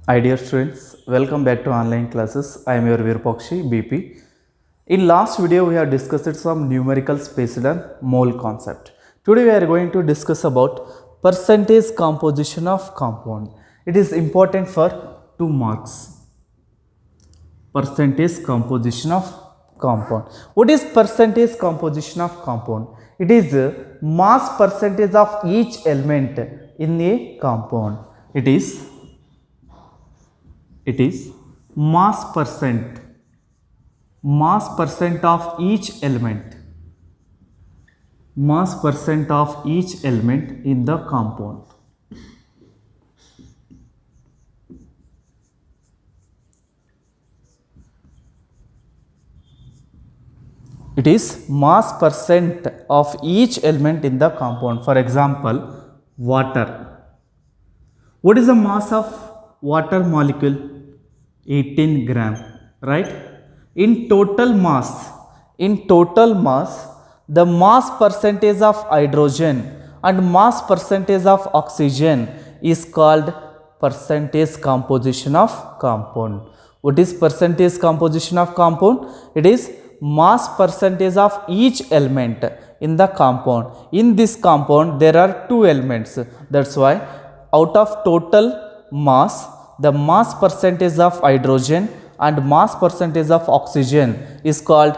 Hi dear students, welcome back to online classes. I am your Virupakshi BP. In last video we have discussed some numerical based on mole concept. Today we are going to discuss about percentage composition of compound. It is important for 2 marks. Percentage composition of compound. What is percentage composition of compound? It is mass percentage of each element in a compound. It is mass percent of each element, mass percent of each element in the compound. It is mass percent of each element in the compound. For example, water. What is the mass of water molecule? 18 gram, right? In total mass, the mass percentage of hydrogen and mass percentage of oxygen is called percentage composition of compound. What is percentage composition of compound? It is mass percentage of each element in the compound. In this compound there are 2 elements. That's why out of total mass, the mass percentage of hydrogen and mass percentage of oxygen is called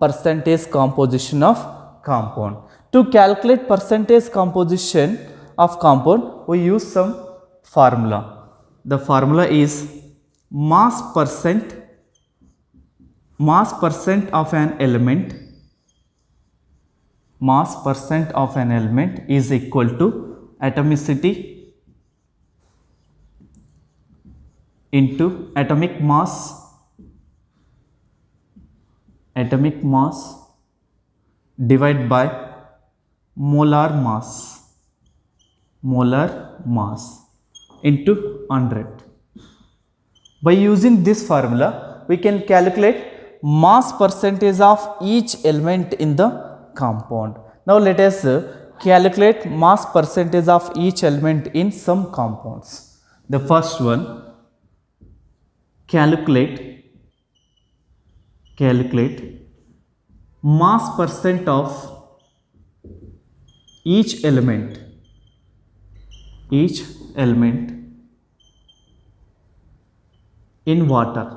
percentage composition of compound. To calculate percentage composition of compound, we use some formula. The formula is mass percent of an element, is equal to atomicity into atomic mass divided by molar mass into 100. By using this formula, we can calculate mass percentage of each element in the compound. Now let us calculate mass percentage of each element in some compounds. The first one, calculate mass percent of each element in water.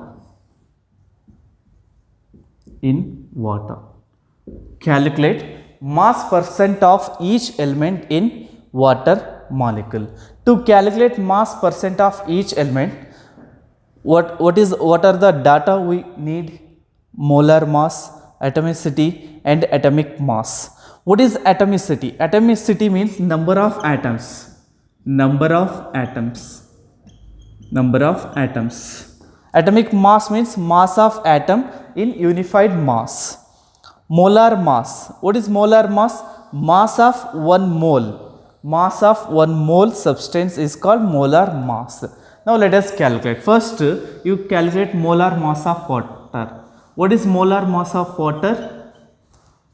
Calculate mass percent of each element in water molecule. To calculate mass percent of each element, what are the data we need? Molar mass, atomicity and atomic mass. What is atomicity? Atomicity means number of atoms. Atomic mass means mass of atom in unified mass. Molar mass. What is molar mass? Mass of 1 mole. Mass of 1 mole substance is called molar mass. Now let us calculate. First, you calculate molar mass of water. What is molar mass of water?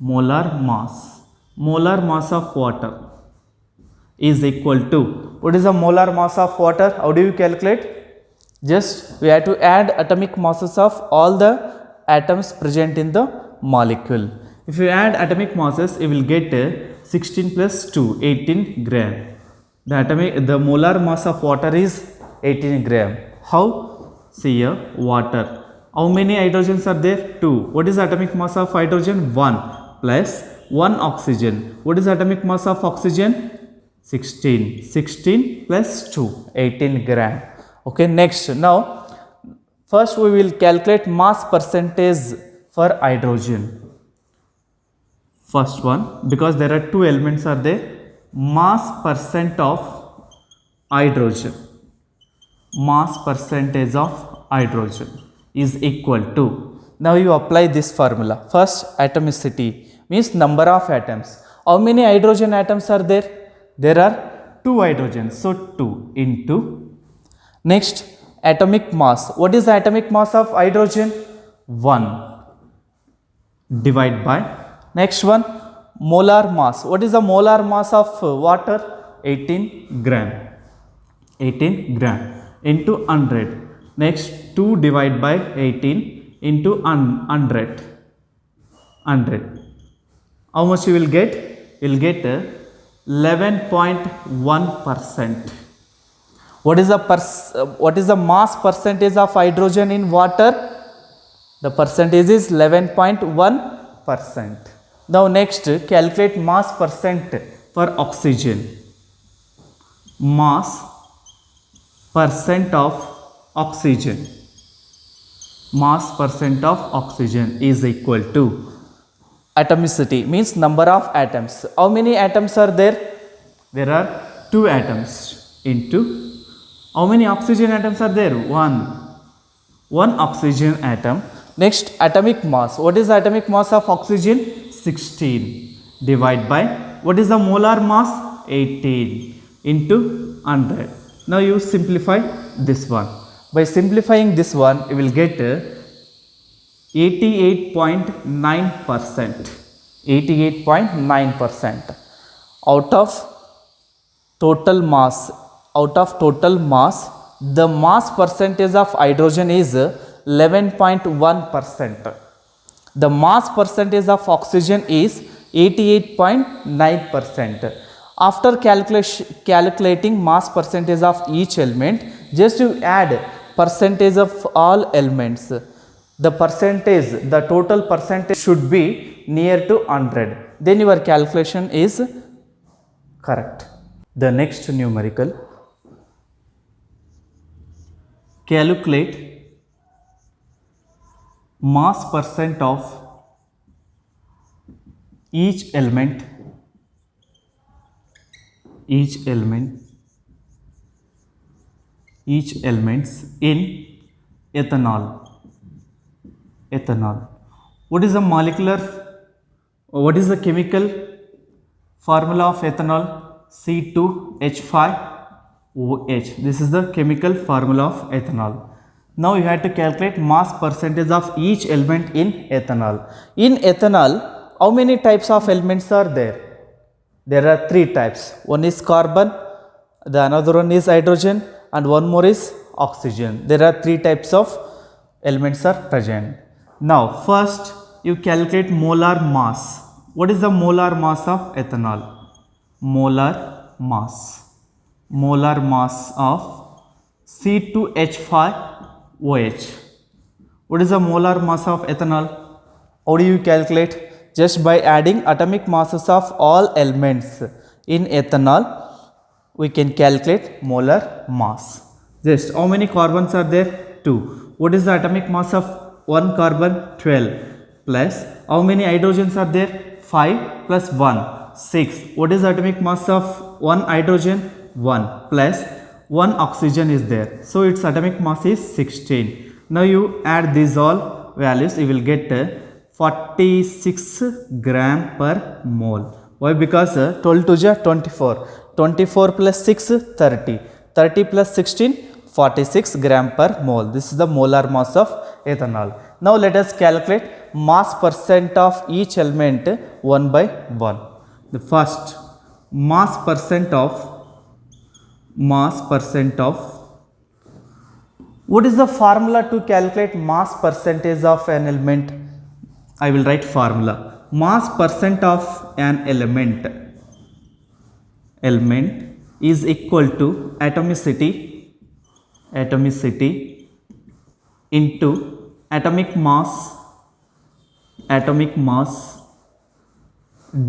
Molar mass of water is equal to, what is the molar mass of water? How do you calculate? Just we have to add atomic masses of all the atoms present in the molecule. If you add atomic masses, you will get 16 plus 2, 18 gram. The molar mass of water is 18 gram. How? See here, water. How many hydrogens are there? 2. What is atomic mass of hydrogen? 1 plus 1 oxygen. What is atomic mass of oxygen? 16. 16 plus 2, 18 gram. Okay, next. Now, first we will calculate mass percentage for hydrogen. First one, because there are 2 elements are there. Mass percent of hydrogen. Mass percentage of hydrogen is equal to, now you apply this formula. First, atomicity means number of atoms. How many hydrogen atoms are there? There are 2 hydrogens, so 2 into, next, atomic mass. What is the atomic mass of hydrogen? 1 divided by, next one, molar mass. What is the molar mass of water? 18 gram. 18 gram into 100. Next 2 divided by 18 into 100. 100. How much you will get? You will get 11.1%. What is the mass percentage of hydrogen in water? The percentage is 11.1%. Now next, calculate mass percent for oxygen. Mass percent of oxygen. Mass percent of oxygen is equal to atomicity, means number of atoms. How many atoms are there? There are 2 atoms into how many oxygen atoms are there? 1 oxygen atom. Next, atomic mass. What is the atomic mass of oxygen? 16 divided by what is the molar mass? 18 into 100. Now you simplify this one. By simplifying this one, you will get 88.9%. 88.9% out of total mass. Out of total mass, the mass percentage of hydrogen is 11.1%. The mass percentage of oxygen is 88.9%. After calculating mass percentage of each element, just you add percentage of all elements. The percentage, the total percentage should be near to 100. Then your calculation is correct. The next numerical, calculate mass percent of each elements in ethanol. What is the chemical formula of ethanol? C2H5OH. This is the chemical formula of ethanol. Now you have to calculate mass percentage of each element in ethanol. In ethanol, how many types of elements are there? There are 3 types. One is carbon, the another one is hydrogen, and one more is oxygen. There are 3 types of elements are present. Now first you calculate molar mass. What is the molar mass of ethanol? Molar mass of C2H5OH. What is the molar mass of ethanol? How do you calculate? Just by adding atomic masses of all elements in ethanol, we can calculate molar mass. Just how many carbons are there? 2. What is the atomic mass of 1 carbon? 12. Plus how many hydrogens are there? 5 plus 1, 6. What is the atomic mass of 1 hydrogen? 1. Plus 1 oxygen is there. So its atomic mass is 16. Now you add these all values, you will get 46 gram per mole. Why? Because 12 to 24. 24 plus 6, 30. 30 plus 16, 46 gram per mole. This is the molar mass of ethanol. Now let us calculate mass percent of each element one by one. The first, mass percent of what is the formula to calculate mass percentage of an element? I will write formula. Mass percent of an element is equal to atomicity into atomic mass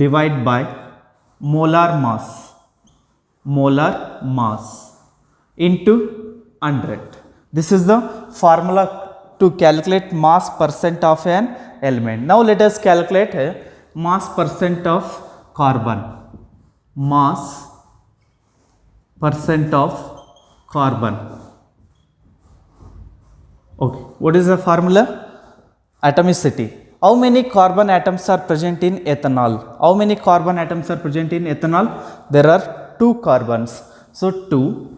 divided by molar mass into 100. This is the formula to calculate mass percent of an element. Now let us calculate mass percent of carbon. Mass percent of carbon. Okay, what is the formula? Atomicity. How many carbon atoms are present in ethanol? How many carbon atoms are present in ethanol? There are 2 carbons. So 2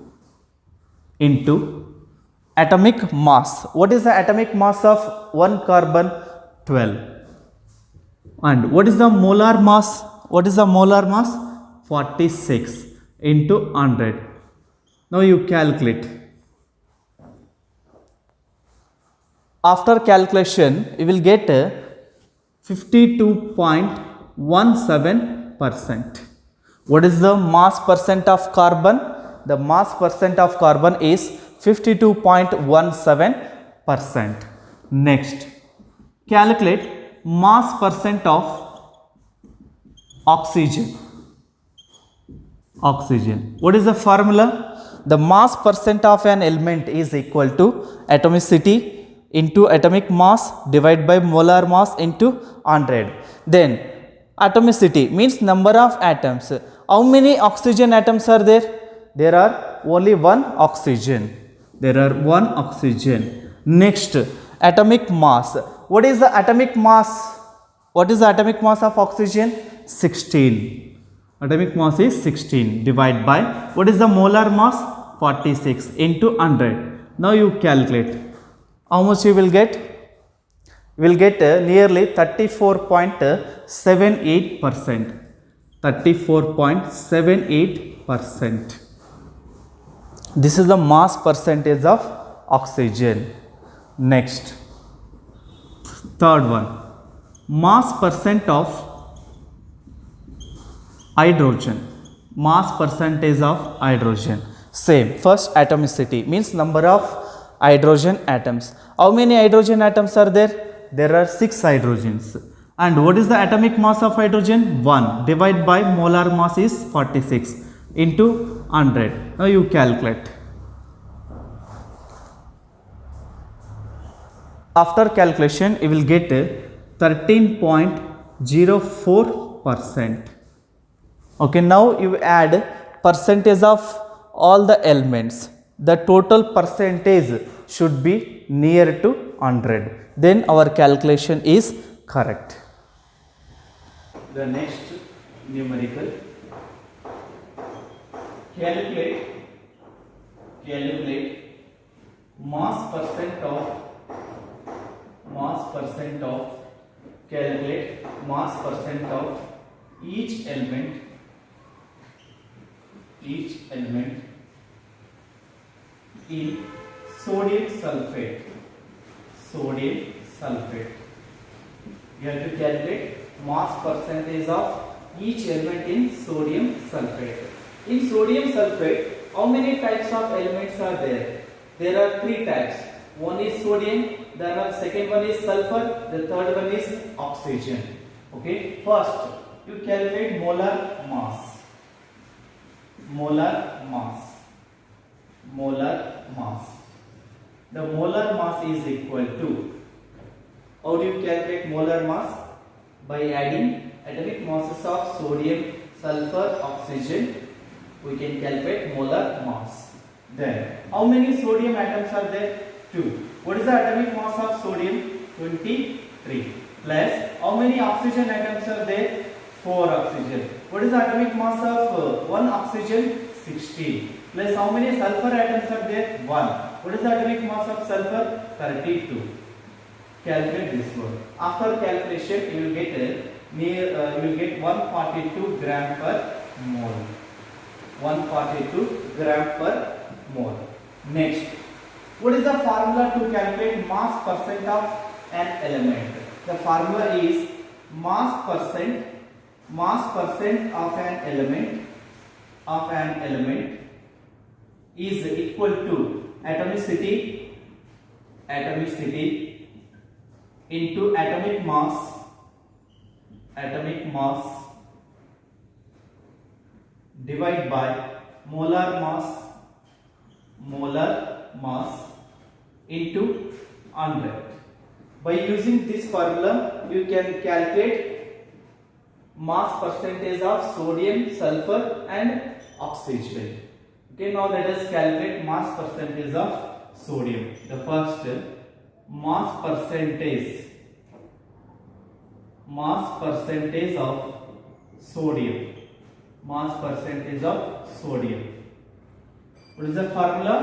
into atomic mass. What is the atomic mass of 1 carbon? 12. And what is the molar mass? 46 into 100. Now you calculate After calculation, you will get 52.17%. What is the mass percent of carbon? The mass percent of carbon is 52.17%. Next, calculate mass percent of oxygen. Oxygen. What is the formula? The mass percent of an element is equal to atomicity into atomic mass divided by molar mass into 100. Then atomicity means number of atoms. How many oxygen atoms are there? There are only one oxygen. There are one oxygen. Next, atomic mass. What is the atomic mass? What is the atomic mass of oxygen? 16. Atomic mass is 16 divided by what is the molar mass? 46 into 100. Now you calculate. How much you will get? You will get nearly 34.78%. 34.78%. This is the mass percentage of oxygen. Next, third one, mass percent of hydrogen. Mass percentage of hydrogen. Same. First, atomicity means number of hydrogen atoms. How many hydrogen atoms are there? There are 6 hydrogens. And what is the atomic mass of hydrogen? 1 divided by molar mass is 46 into 100. Now you calculate. After calculation, you will get 13.04%. Okay, now you add percentage of all the elements. The total percentage should be near to 100. Then our calculation is correct. The next numerical, calculate mass percent of each element in sodium sulfate. You have to calculate mass percentage of each element in sodium sulfate. In sodium sulfate, how many types of elements are there? There are 3 types. One is sodium, the second one is sulfur, the third one is oxygen. Okay, first you calculate molar mass. The molar mass is equal to, how do you calculate molar mass? By adding atomic masses of sodium, sulfur, oxygen, we can calculate molar mass. Then, how many sodium atoms are there? 2. What is the atomic mass of sodium? 23. Plus, how many oxygen atoms are there? 4 oxygen. What is the atomic mass of 1 oxygen? 16. Plus, how many sulfur atoms are there? 1. What is the atomic mass of sulfur? 32. Calculate this one. After calculation, you will get 142 gram per mole. 142 gram per mole. Next, what is the formula to calculate mass percent of an element? The formula is mass percent of an element is equal to atomicity into atomic mass divided by molar mass into 100. By using this formula, you can calculate mass percentage of sodium, sulfur and oxygen. Okay, now let us calculate mass percentage of sodium. The first, mass percentage of sodium. What is the formula?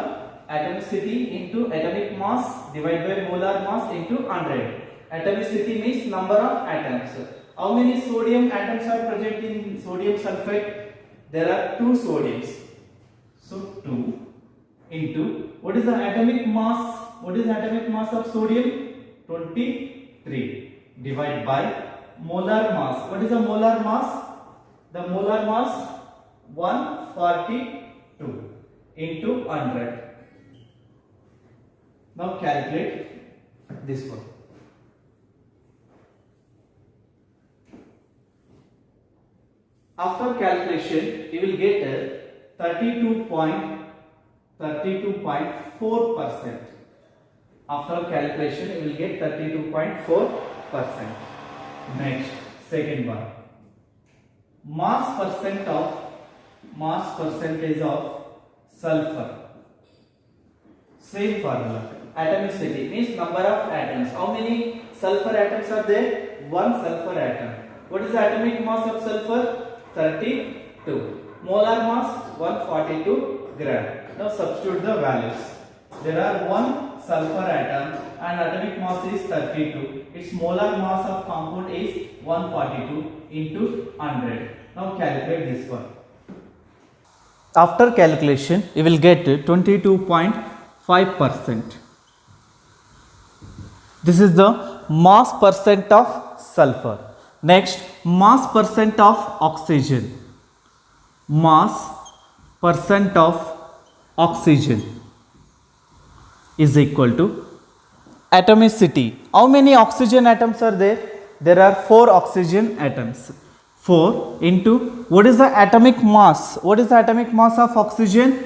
Atomicity into atomic mass divided by molar mass into 100. Atomicity means number of atoms. How many sodium atoms are present in sodium sulfate? There are 2 sodiums. So 2 into, what is the atomic mass? What is the atomic mass of sodium? 23 divided by molar mass. What is the molar mass? The molar mass 142 into 100. Now calculate this one. After calculation, you will get 32.4%. After calculation, you will get 32.4%. Next, second one. Mass percentage of sulfur. Same formula. Atomicity means number of atoms. How many sulfur atoms are there? One sulfur atom. What is the atomic mass of sulfur? 32. Molar mass 142 gram. Now substitute the values. There are one sulfur atom and atomic mass is 32. Its molar mass of compound is 142 into 100. Now calculate this one. After calculation, you will get 22.5%. This is the mass percent of sulfur. Next, mass percent of oxygen. Mass percent of oxygen is equal to atomicity. How many oxygen atoms are there? There are 4 oxygen atoms. 4 into, what is the atomic mass? What is the atomic mass of oxygen?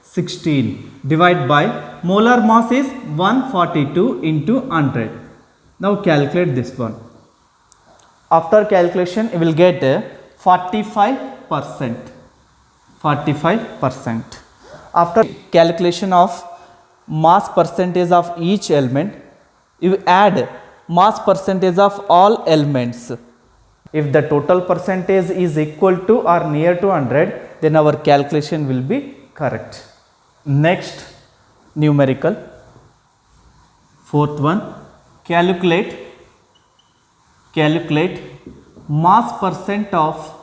16. Divide by molar mass is 142 into 100. Now calculate this one. After calculation, you will get 45%. 45%. After calculation of mass percentage of each element, you add mass percentage of all elements. If the total percentage is equal to or near to 100, then our calculation will be correct. Next, numerical. Fourth one, calculate mass percent of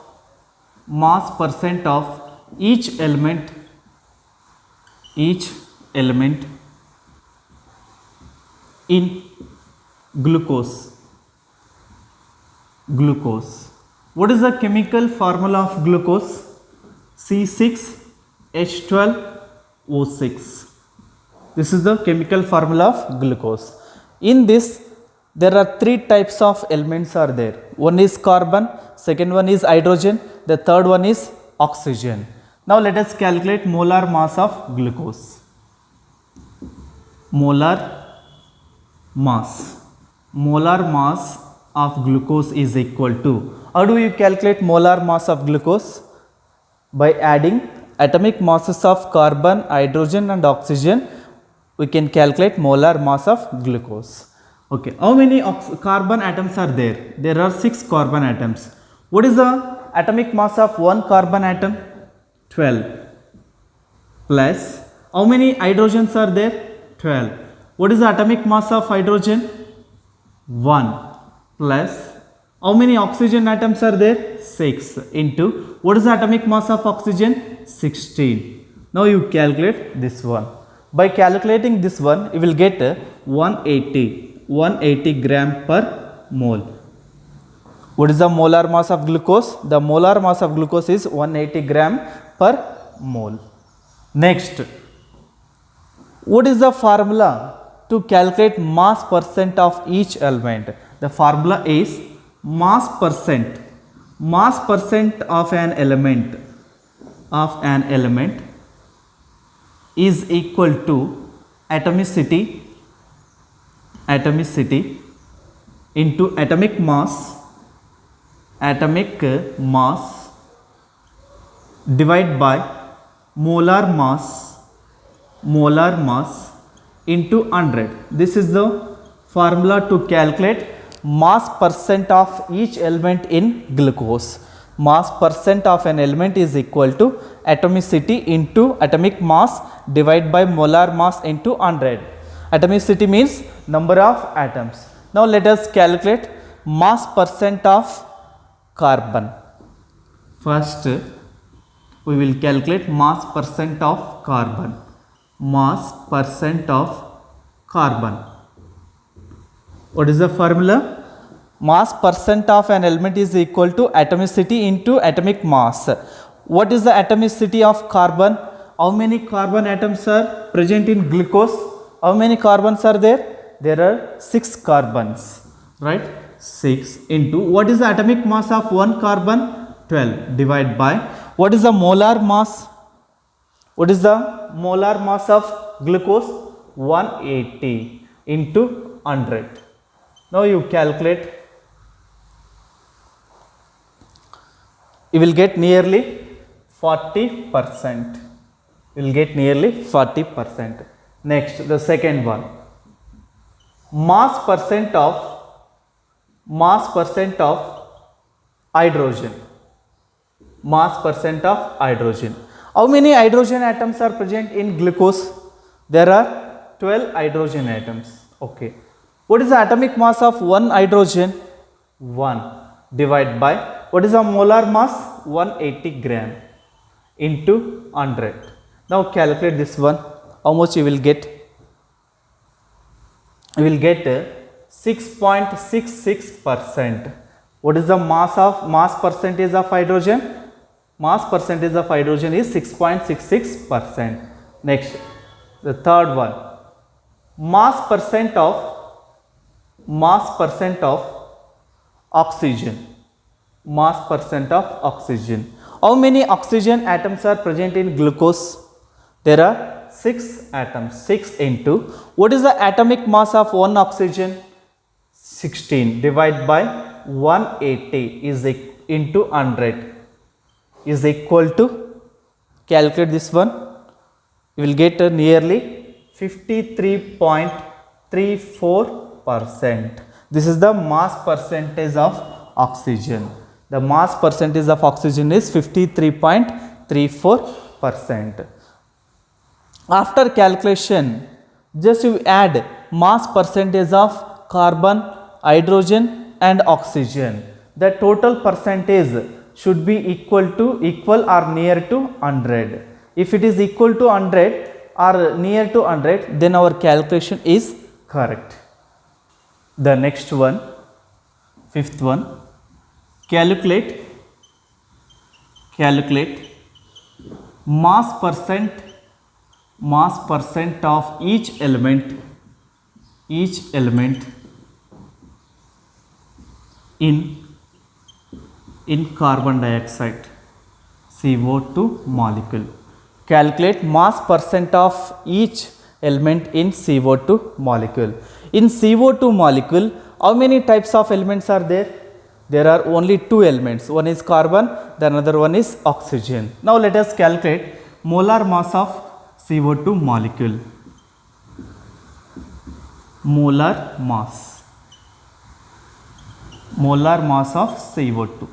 each element in glucose. What is the chemical formula of glucose? C6H12O6. This is the chemical formula of glucose. In this, there are 3 types of elements are there. One is carbon, second one is hydrogen, the third one is oxygen. Now let us calculate molar mass of glucose. Molar mass of glucose is equal to, how do you calculate molar mass of glucose? By adding atomic masses of carbon, hydrogen and oxygen, we can calculate molar mass of glucose. Okay, how many carbon atoms are there? There are 6 carbon atoms. What is the atomic mass of one carbon atom? 12. Plus, how many hydrogens are there? 12. What is the atomic mass of hydrogen? 1. Plus, how many oxygen atoms are there? 6. Into, what is the atomic mass of oxygen? 16. Now you calculate this one. By calculating this one, you will get 180 gram per mole. What is the molar mass of glucose? The molar mass of glucose is 180 gram per mole. Next, what is the formula to calculate mass percent of each element? The formula is mass percent of an element is equal to atomicity into atomic mass divided by molar mass into 100. This is the formula to calculate mass percent of each element in glucose. Mass percent of an element is equal to atomicity into atomic mass divided by molar mass into 100. Atomicity means number of atoms. Now let us calculate mass percent of carbon. First, we will calculate mass percent of carbon. What is the formula? Mass percent of an element is equal to atomicity into atomic mass. What is the atomicity of carbon? How many carbon atoms are present in glucose? How many carbons are there? There are 6 carbons, right? 6 into what is the atomic mass of one carbon? 12 divided by what is the molar mass? What is the molar mass of glucose? 180 into 100. Now you calculate. You will get nearly 40%. You will get nearly 40%. Next, the second one. Mass percent of hydrogen. Mass percent of hydrogen. How many hydrogen atoms are present in glucose? There are 12 hydrogen atoms. Okay. What is the atomic mass of one hydrogen? 1 divided by what is the molar mass? 180 gram into 100. Now calculate this one. How much you will get? You will get 6.66%. What is the mass percentage of hydrogen? Mass percentage of hydrogen is 6.66%. Next, the third one. Mass percent of oxygen. Mass percent of oxygen. How many oxygen atoms are present in glucose? There are 6 atoms. 6 into what is the atomic mass of one oxygen? 16 divided by 180 is into 100 is equal to, calculate this one, you will get nearly 53.34%. This is the mass percentage of oxygen. The mass percentage of oxygen is 53.34%. After calculation, just you add mass percentage of carbon, hydrogen and oxygen. The total percentage should be equal or near to 100. If it is equal to 100 or near to 100, then our calculation is correct. The next one, fifth one, calculate mass percent of each element in carbon dioxide, CO2 molecule. Calculate mass percent of each element in CO2 molecule. In CO2 molecule, how many types of elements are there? There are only 2 elements. One is carbon, the another one is oxygen. Now let us calculate molar mass of CO2 molecule. Molar mass of CO2.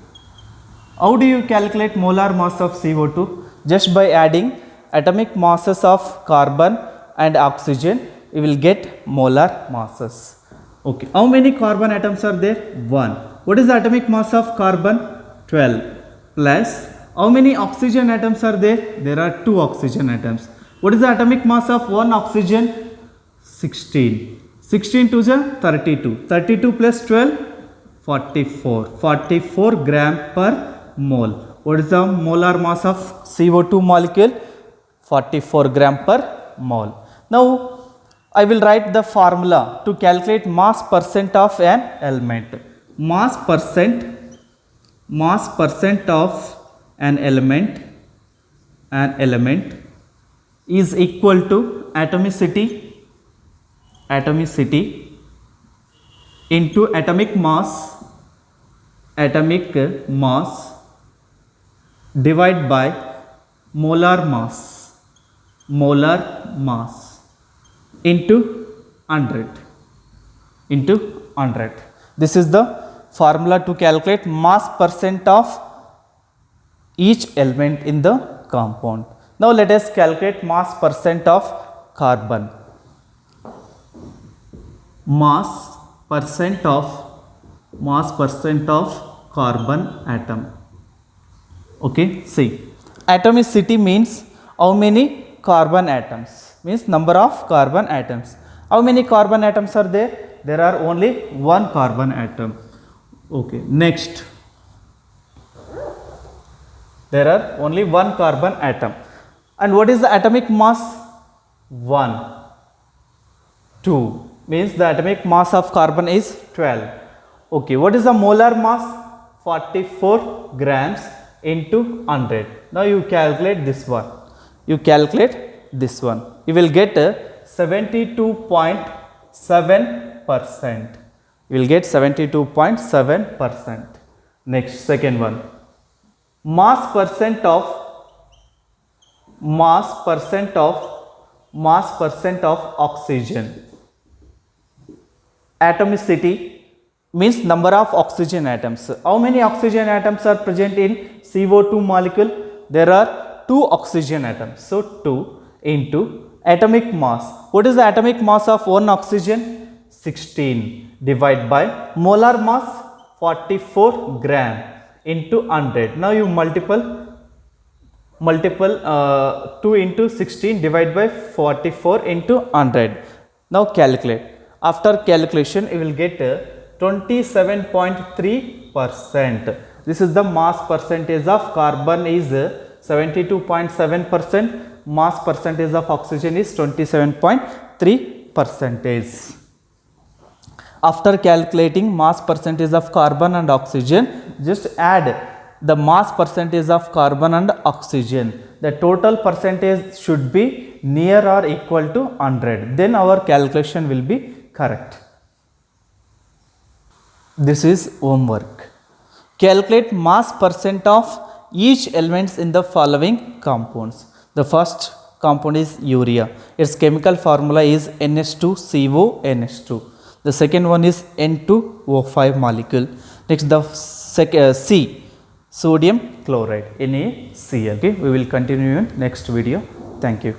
How do you calculate molar mass of CO2? Just by adding atomic masses of carbon and oxygen, you will get molar masses. Okay. How many carbon atoms are there? 1. What is the atomic mass of carbon? 12. Plus, how many oxygen atoms are there? There are 2 oxygen atoms. What is the atomic mass of one oxygen? 16. 16 to the 32. 32 plus 12? 44. 44 gram per mole. What is the molar mass of CO2 molecule? 44 gram per mole. Now, I will write the formula to calculate mass percent of an element. Mass percent of an element is equal to atomicity into atomic mass divided by molar mass into 100. This is the formula to calculate mass percent of each element in the compound. Now let us calculate mass percent of carbon. Mass percent of carbon atom. Okay, see, atomicity means how many carbon atoms, means number of carbon atoms. How many carbon atoms are there? there are only one carbon atom. Okay, next, there are only one carbon atom. And what is the atomic mass? 1. 2 means the atomic mass of carbon is 12. Okay, what is the molar mass? 44 grams into 100. Now you calculate this one. You calculate this one. You will get 72.7%. You will get 72.7%. Next, second one. Mass percent of oxygen. Atomicity means number of oxygen atoms. How many oxygen atoms are present in CO2 molecule? There are 2 oxygen atoms. So 2 into atomic mass. What is the atomic mass of one oxygen? 16 divided by molar mass 44 gram into 100. Now you multiple 2 into 16 divided by 44 into 100. Now calculate. After calculation you will get 27.3%. This is the mass percentage of carbon is 72.7%. Mass percentage of oxygen is 27.3%. After calculating mass percentage of carbon and oxygen, just add the mass percentage of carbon and oxygen. The total percentage should be near or equal to 100. Then our calculation will be correct. This is homework. Calculate mass percent of each elements in the following compounds. The first compound is urea. Its chemical formula is NH2CONH2. The second one is N2O5 molecule. Next, the C, sodium chloride, NaCl. Okay, we will continue in next video. Thank you.